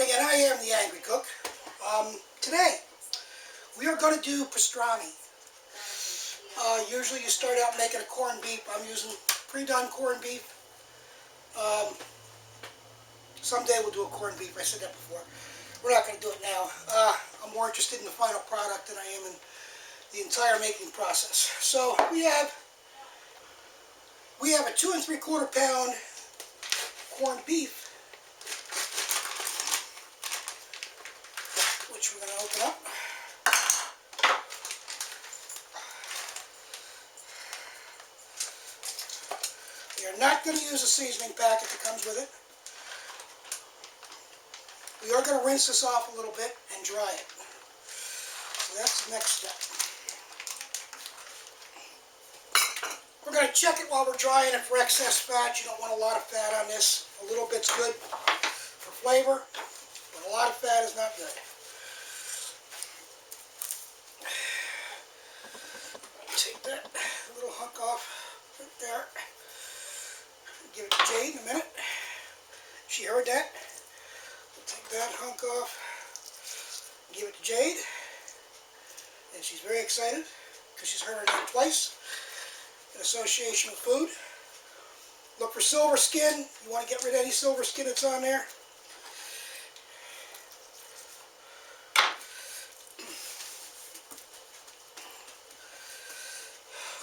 morning, and I am the Angry Cook. Today, we are going to do pastrami. Usually you start out making a corned beef. I'm using pre-done corned beef. Someday we'll do a corned beef. I said that before. We're not going to do it now. I'm more interested in the final product than I am in the entire making process. So we have a 2 3/4 pound corned beef, which we're going to open up. We are not going to use a seasoning packet that comes with it. We are going to rinse this off a little bit and dry it. So that's the next step. We're going to check it while we're drying it for excess fat. You don't want a lot of fat on this. A little bit's good for flavor, but a lot of fat is not good. Take that little hunk off right there. Give it to Jade in a minute. She heard that. We'll take that hunk off. Give it to Jade. And she's very excited because she's heard her name twice in association with food. Look for silver skin. You want to get rid of any silver skin that's on there.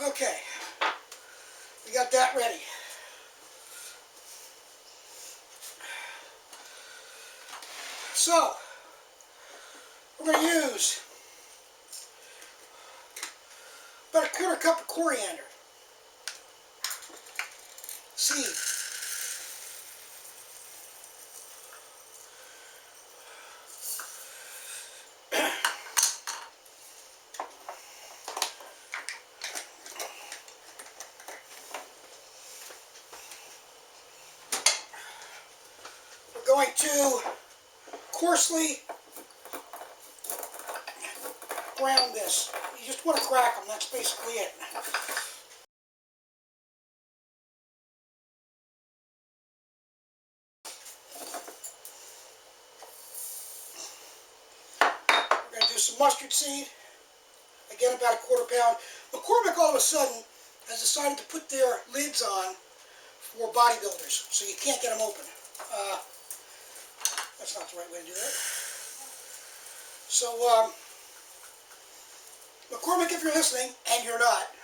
Okay, we got that ready. So, we're going to use about a 1/4 cup of coriander seed. We're going to coarsely ground this. You just want to crack them, that's basically it. We're going to do some mustard seed. Again, about a 1/4 pound. McCormick all of a sudden has decided to put their lids on for bodybuilders, so you can't get them open. That's not the right way to do that. So, McCormick, if you're listening, and you're not,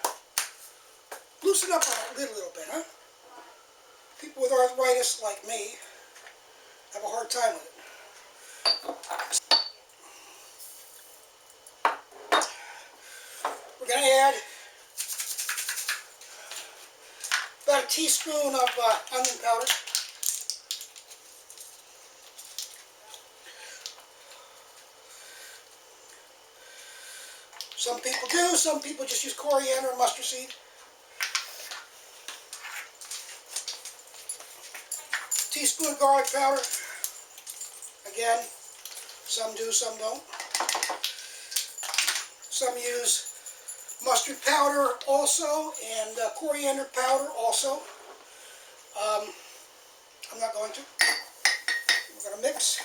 loosen up on that lid a little bit, huh? People with arthritis, like me, have a hard time with it. We're going to add about a teaspoon of onion powder. Some people do, some people just use coriander and mustard seed. Teaspoon of garlic powder. Again, some do, some don't. Some use mustard powder also, and coriander powder also. I'm not going to. We're going to mix.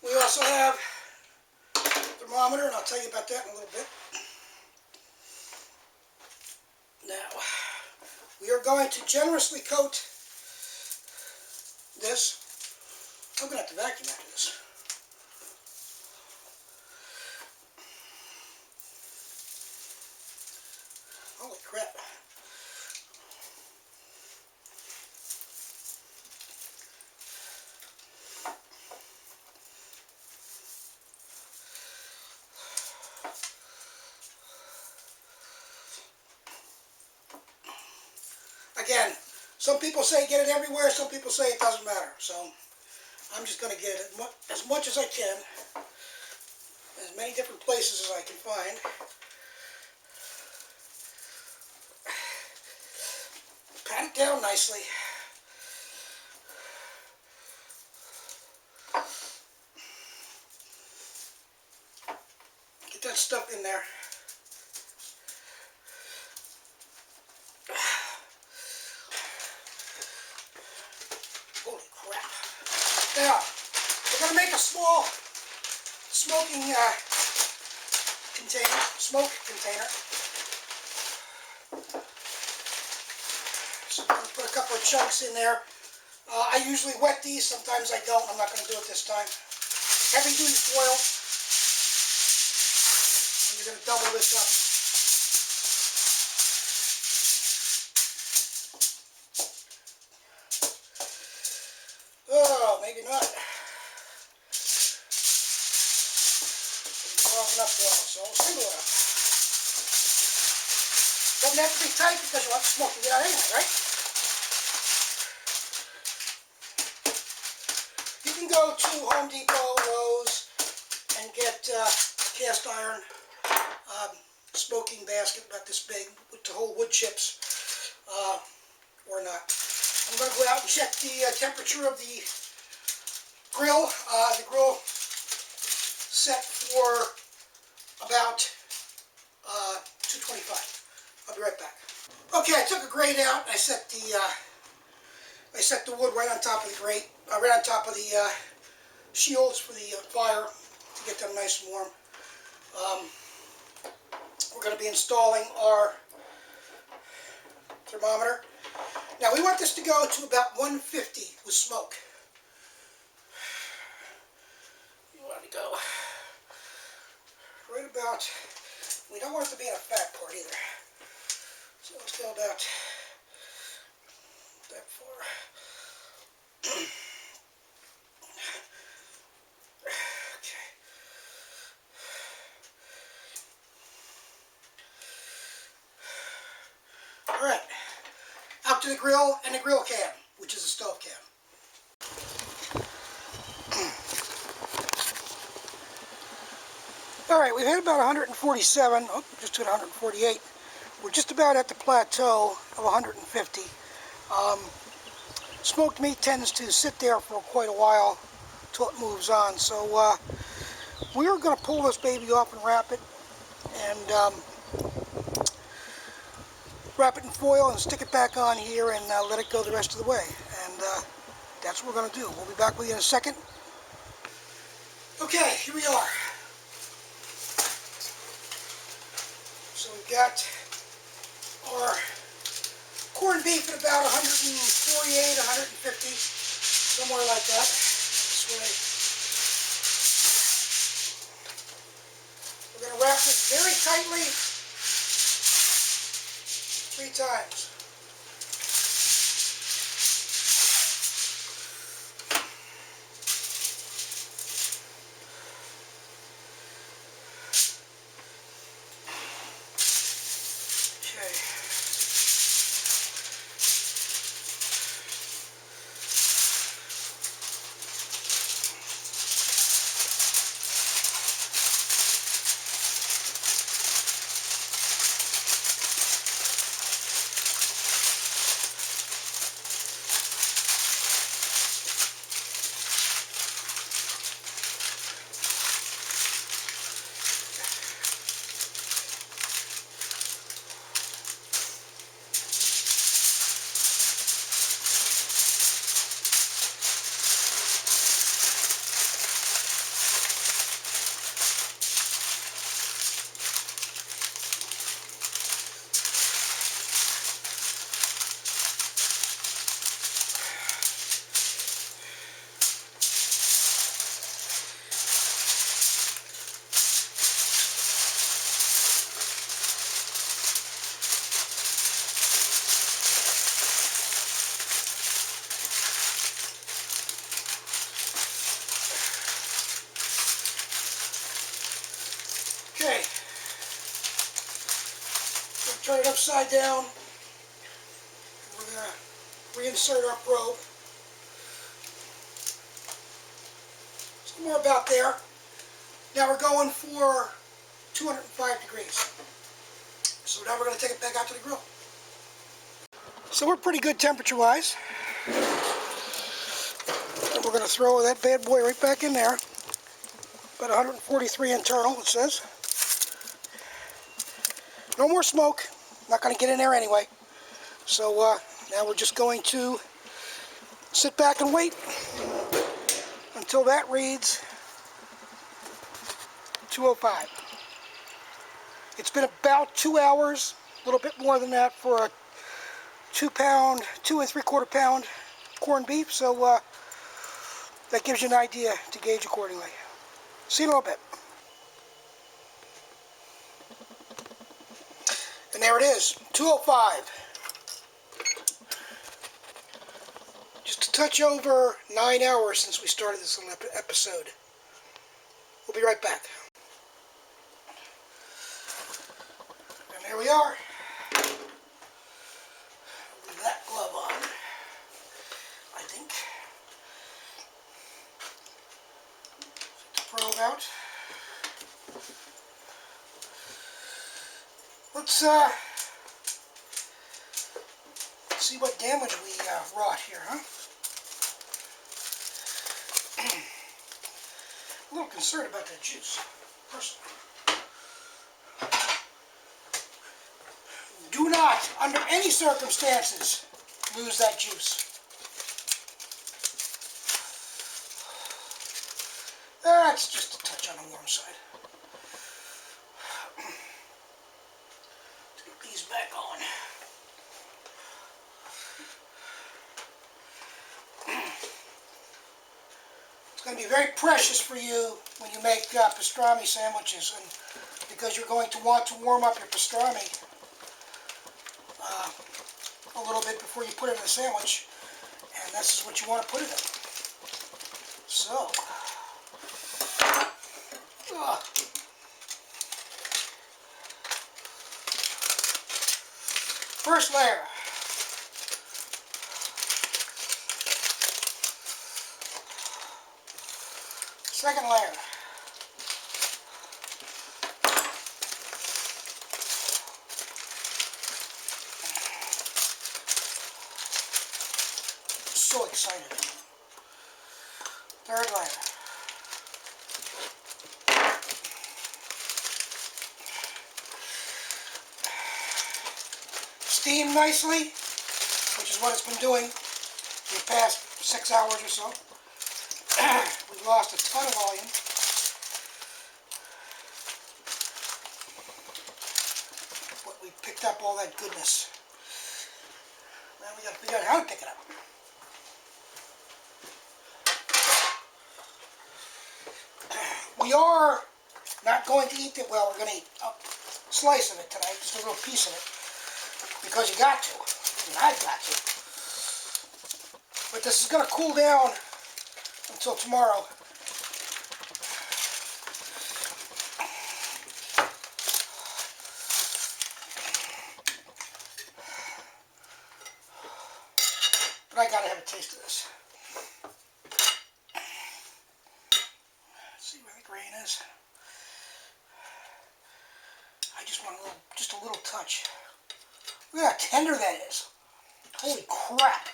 We also have a thermometer, and I'll tell you about that in a little bit. Now, we are going to generously coat this. I'm going to have to vacuum after this. Holy crap. Again, some people say get it everywhere, some people say it doesn't matter. So I'm just going to get it as much as I can, as many different places as I can find. Pat it down nicely. Get that stuff in there. a small smoking container, smoke container. So I'm going to put a couple of chunks in there. I usually wet these, sometimes I don't. I'm not going to do it this time. Heavy duty foil. And you're going to double this up. Oh, maybe not. Maybe not enough foil, so I'll single it up. Doesn't have to be tight because you want the smoke to get out anyway, right? You can go to Home Depot, Lowe's, and get a cast iron smoking basket about this big to hold wood chips, or not. I'm going to go out and check the temperature of the grill. The grill set for about 225. I'll be right back. Okay, I took a grate out. I set the wood right on top of the grate, right on top of the shields for the fire to get them nice and warm. We're going to be installing our thermometer. Now we want this to go to about 150 with smoke. You want it to go right about, we don't want it to be in a fat part either. So let's go about that far. Okay. All right. Out to the grill and the grill can, which is a stove can. All right, we've hit about 147, just hit 148. We're just about at the plateau of 150. Smoked meat tends to sit there for quite a while till it moves on. So we're going to pull this baby off and wrap it, and wrap it in foil and stick it back on here and let it go the rest of the way. And that's what we're going to do. We'll be back with you in a second. Okay, here we are. So we've got our corned beef at about 148, 150, somewhere like that. This way. We're going to wrap this very tightly 3 times. Okay, we'll turn it upside down. We're going to reinsert our probe. Somewhere about there. Now we're going for 205 degrees. So now we're going to take it back out to the grill. So we're pretty good temperature-wise. And we're going to throw that bad boy right back in there. About 143 internal, it says. No more smoke. Not going to get in there anyway. So now we're just going to sit back and wait until that reads 205. It's been about 2 hours, a little bit more than that for a 2 3/4 pound corned beef, so that gives you an idea to gauge accordingly. See you in a little bit. And there it is, 205. Just a touch over 9 hours since we started this little episode. We'll be right back. And here we are. Leave that glove on, I think. Take the probe out. Let's see what damage we wrought here, huh? A little concerned about that juice, personally. Do not, under any circumstances, lose that juice. That's just a touch on the warm side. Let's get these back on. It's going to be very precious for you when you make pastrami sandwiches, and because you're going to want to warm up your pastrami a little bit before you put it in a sandwich, and this is what you want to put it in. So, first layer. Second layer. So excited. Third layer. Steam nicely, which is what it's been doing for the past 6 hours or so. We've lost a ton of volume. But we picked up all that goodness. Now we got to figure out how to pick it up. We are not going to eat it. Well, we're going to eat a slice of it tonight, just a little piece of it, because you got to. And I've got to. But this is going to cool down until tomorrow. But I gotta have a taste of this. Let's see where the grain is. I just want just a little touch. Look at how tender that is. Holy crap.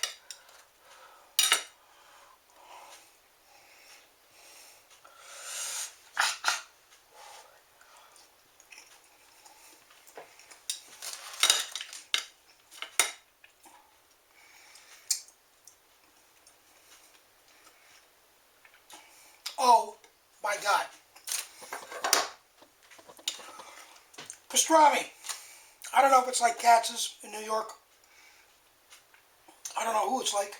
Oh my God. Pastrami. I don't know if it's like Katz's in New York. I don't know who it's like.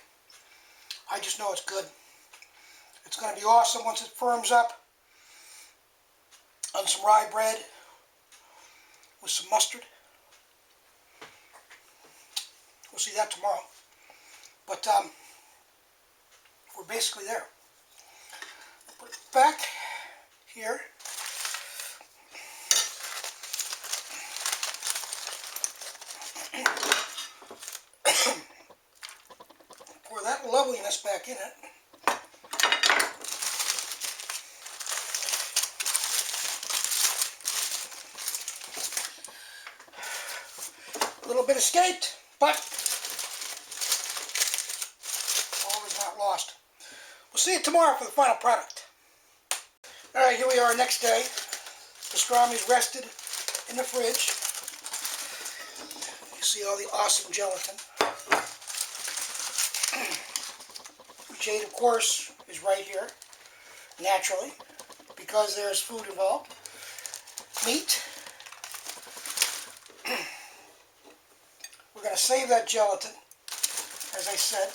I just know it's good. It's going to be awesome once it firms up on some rye bread with some mustard. We'll see that tomorrow. But we're basically there. Put it back here. Pour that loveliness back in it. A little bit escaped, but all is not lost. We'll see you tomorrow for the final product. Alright, here we are next day. Pastrami's rested in the fridge. You see all the awesome gelatin. Jade, of course, is right here. naturally, because there's food involved. Meat. We're going to save that gelatin, as I said.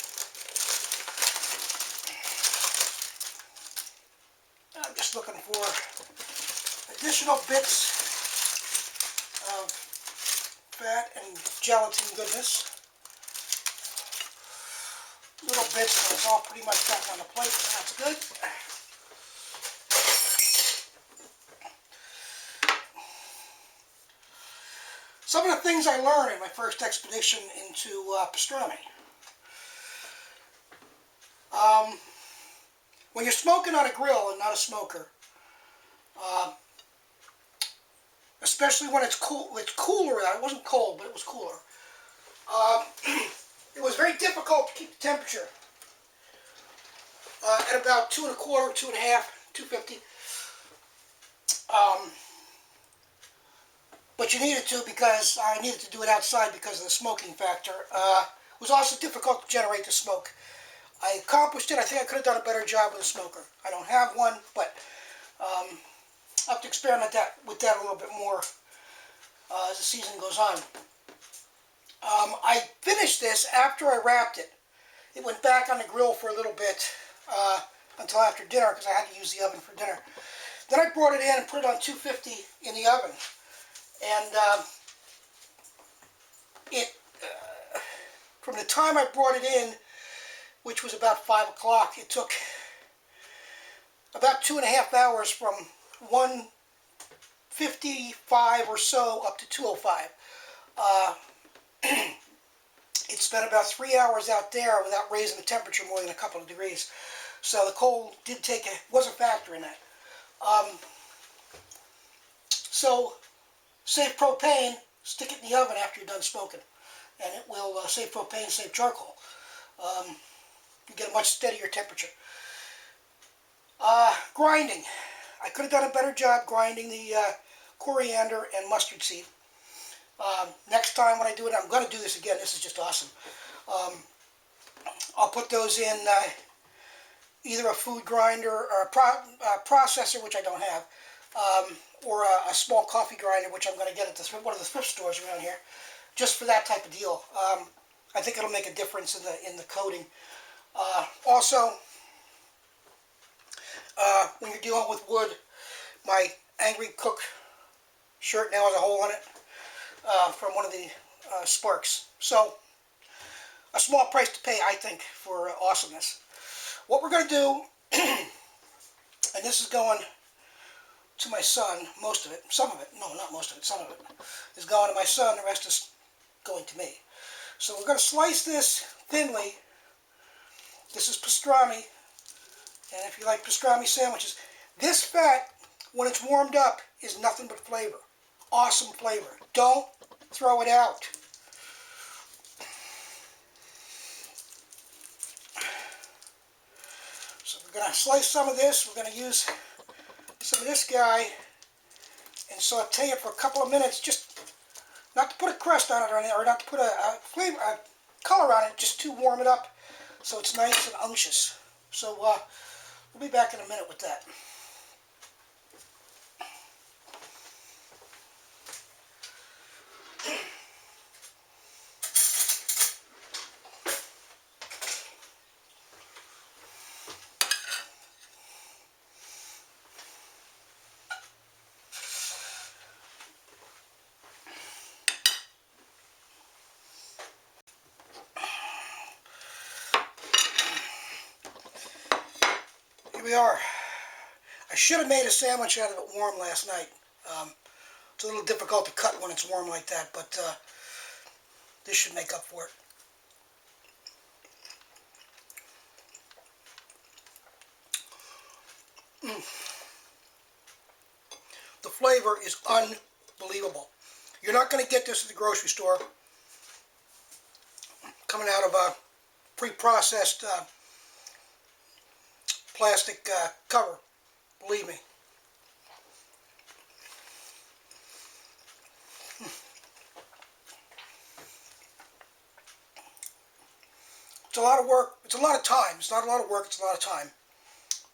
I'm just looking for additional bits of fat and gelatin goodness. Little bits, but it's all pretty much gotten on the plate, so that's good. Some of the things I learned in my first expedition into pastrami. When you're smoking on a grill and not a smoker, especially when it's cool, it's cooler out. It wasn't cold, but it was cooler. It was very difficult to keep the temperature at about 2 1/4, 2 1/2, 250. But you needed to, because I needed to do it outside because of the smoking factor. It was also difficult to generate the smoke. I accomplished it. I think I could have done a better job with a smoker. I don't have one, but I'll have to experiment with that a little bit more as the season goes on. I finished this after I wrapped it. It went back on the grill for a little bit until after dinner, because I had to use the oven for dinner. Then I brought it in and put it on 250 in the oven. And from the time I brought it in, which was about 5 o'clock, it took about 2 1/2 hours from 155 or so up to 205. It spent about 3 hours out there without raising the temperature more than a couple of degrees. So the cold was a factor in that. So save propane, stick it in the oven after you're done smoking, and it will save propane, save charcoal. You get a much steadier temperature. Grinding. I could have done a better job grinding the coriander and mustard seed. Next time when I do it, I'm going to do this again. This is just awesome. I'll put those in either a food grinder or a processor, which I don't have, or a small coffee grinder, which I'm going to get at one of the thrift stores around here, just for that type of deal. I think it'll make a difference in the coating. Also, when you're dealing with wood, my Angry Cook shirt now has a hole in it from one of the sparks. So, a small price to pay, I think, for awesomeness. What we're going to do, and this is going to my son, most of it, some of it, no, not most of it, some of it, is going to my son, the rest is going to me. So we're going to slice this thinly. This is pastrami, and if you like pastrami sandwiches, this fat, when it's warmed up, is nothing but flavor. Awesome flavor. Don't throw it out. So we're going to slice some of this. We're going to use some of this guy and saute it for a couple of minutes, just not to put a crust on it or anything, or not to put a color on it, just to warm it up so it's nice and unctuous. So we'll be back in a minute with that. Here we are. I should have made a sandwich out of it warm last night. It's a little difficult to cut when it's warm like that, but this should make up for it. The flavor is unbelievable. You're not going to get this at the grocery store, coming out of a pre-processed plastic cover, believe me. It's a lot of work. It's a lot of time. It's not a lot of work. It's a lot of time.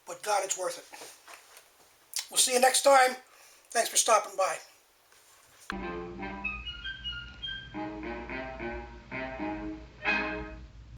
but God, it's worth it. We'll see you next time. Thanks for stopping by.